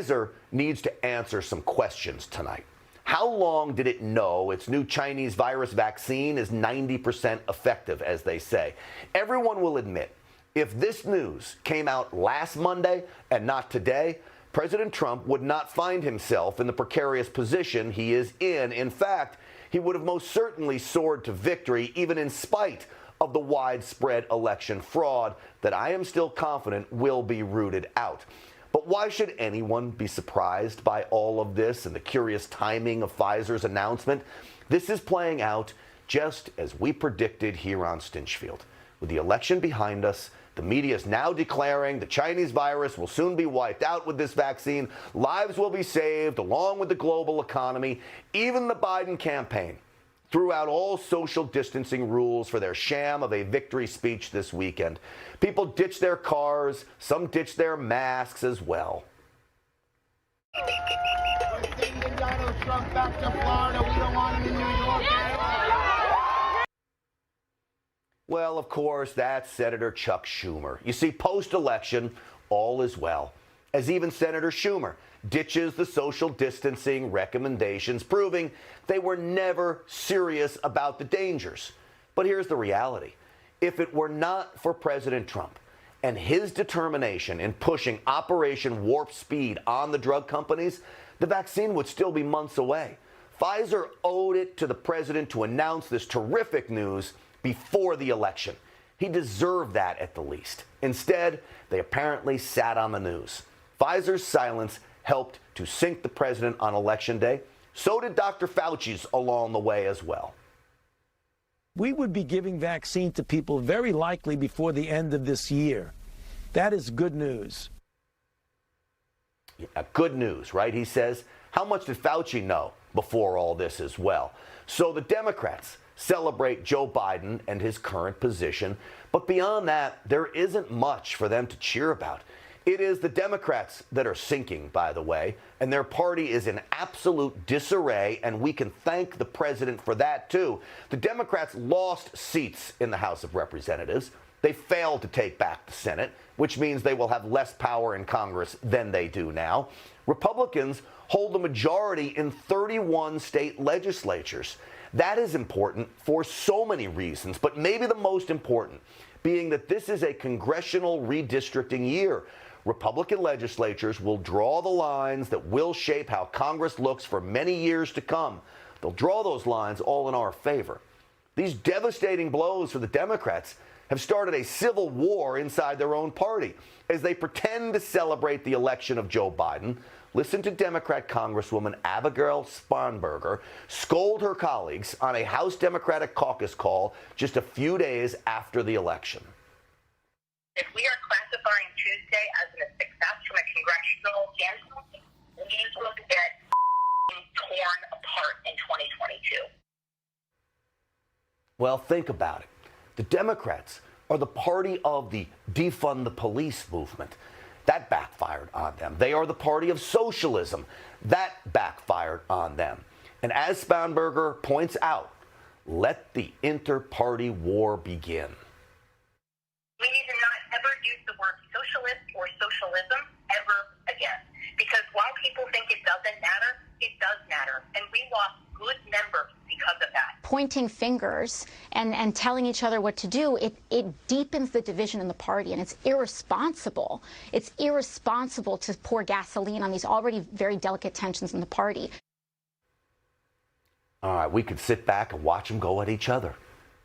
Pfizer needs to answer some questions tonight. How long did it know its new Chinese virus vaccine is 90% effective, as they say? Everyone will admit, if this news came out last Monday and not today, President Trump would not find himself in the precarious position he is in. In fact, he would have most certainly soared to victory, even in spite of the widespread election fraud that I am still confident will be rooted out. But why should anyone be surprised by all of this and the curious timing of Pfizer's announcement? This is playing out just as we predicted here on Stinchfield. With the election behind us, the media is now declaring the Chinese virus will soon be wiped out with this vaccine. Lives will be saved along with the global economy. Even the Biden campaign threw out all social distancing rules for their sham of a victory speech this weekend. People ditched their cars. Some ditched their masks as well. We're sending Donald Trump back to Florida. We don't want him in New York. Well, of course, that's Senator Chuck Schumer. You see, post-election, all is well, as even Senator Schumer ditches the social distancing recommendations, proving they were never serious about the dangers. But here's the reality. If it were not for President Trump and his determination in pushing Operation Warp Speed on the drug companies, the vaccine would still be months away. Pfizer owed it to the president to announce this terrific news before the election. He deserved that at the least. Instead, they apparently sat on the news. Pfizer's silence helped to sink the president on Election Day. So did Dr. Fauci's along the way as well. We would be giving vaccine to people very likely before the end of this year. That is good news. Yeah, good news, right? He says. How much did Fauci know before all this as well? So the Democrats celebrate Joe Biden and his current position. But beyond that, there isn't much for them to cheer about. It is the Democrats that are sinking, by the way, and their party is in absolute disarray, and we can thank the president for that, too. The Democrats lost seats in the House of Representatives. They failed to take back the Senate, which means they will have less power in Congress than they do now. Republicans hold the majority in 31 state legislatures. That is important for so many reasons, but maybe the most important being that this is a congressional redistricting year. Republican legislatures will draw the lines that will shape how Congress looks for many years to come. They'll draw those lines all in our favor. These devastating blows for the Democrats have started a civil war inside their own party as they pretend to celebrate the election of Joe Biden. Listen to Democrat Congresswoman Abigail Spanberger scold her colleagues on a House Democratic caucus call just a few days after the election. If we are classifying Tuesday as a success from a congressional standpoint, we will get torn apart in 2022. Well, think about it. The Democrats are the party of the defund the police movement. That backfired on them. They are the party of socialism. That backfired on them. And as Spanberger points out, let the inter-party war begin. We need to not ever use the word socialist or socialism ever again. Because while people think it doesn't matter, it does matter. And we lost good members because of that. Pointing fingers and telling each other what to do, it deepens the division in the party, and it's irresponsible. It's irresponsible to pour gasoline on these already very delicate tensions in the party. All right, we could sit back and watch them go at each other.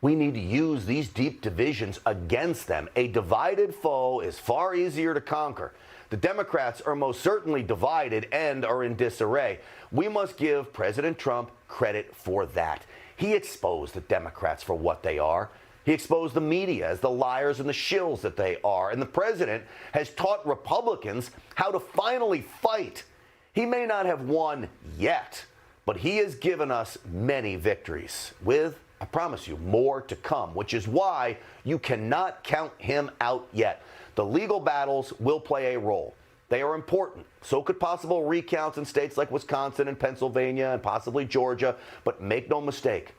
We need to use these deep divisions against them. A divided foe is far easier to conquer. The Democrats are most certainly divided and are in disarray. We must give President Trump credit for that. He exposed the Democrats for what they are. He exposed the media as the liars and the shills that they are. And the president has taught Republicans how to finally fight. He may not have won yet, but he has given us many victories with, I promise you, more to come, which is why you cannot count him out yet. The legal battles will play a role. They are important. So could possible recounts in states like Wisconsin and Pennsylvania and possibly Georgia. But make no mistake,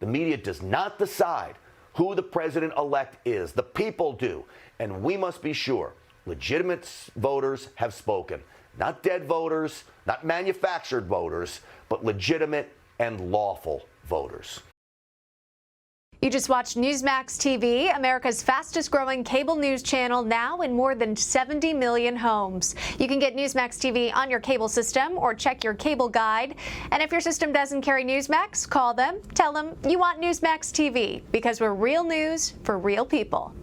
the media does not decide who the president-elect is. The people do. And we must be sure legitimate voters have spoken. Not dead voters, not manufactured voters, but legitimate and lawful voters. You just watched Newsmax TV, America's fastest growing cable news channel, now in more than 70 million homes. You can get Newsmax TV on your cable system or check your cable guide. And if your system doesn't carry Newsmax, call them, tell them you want Newsmax TV, because we're real news for real people.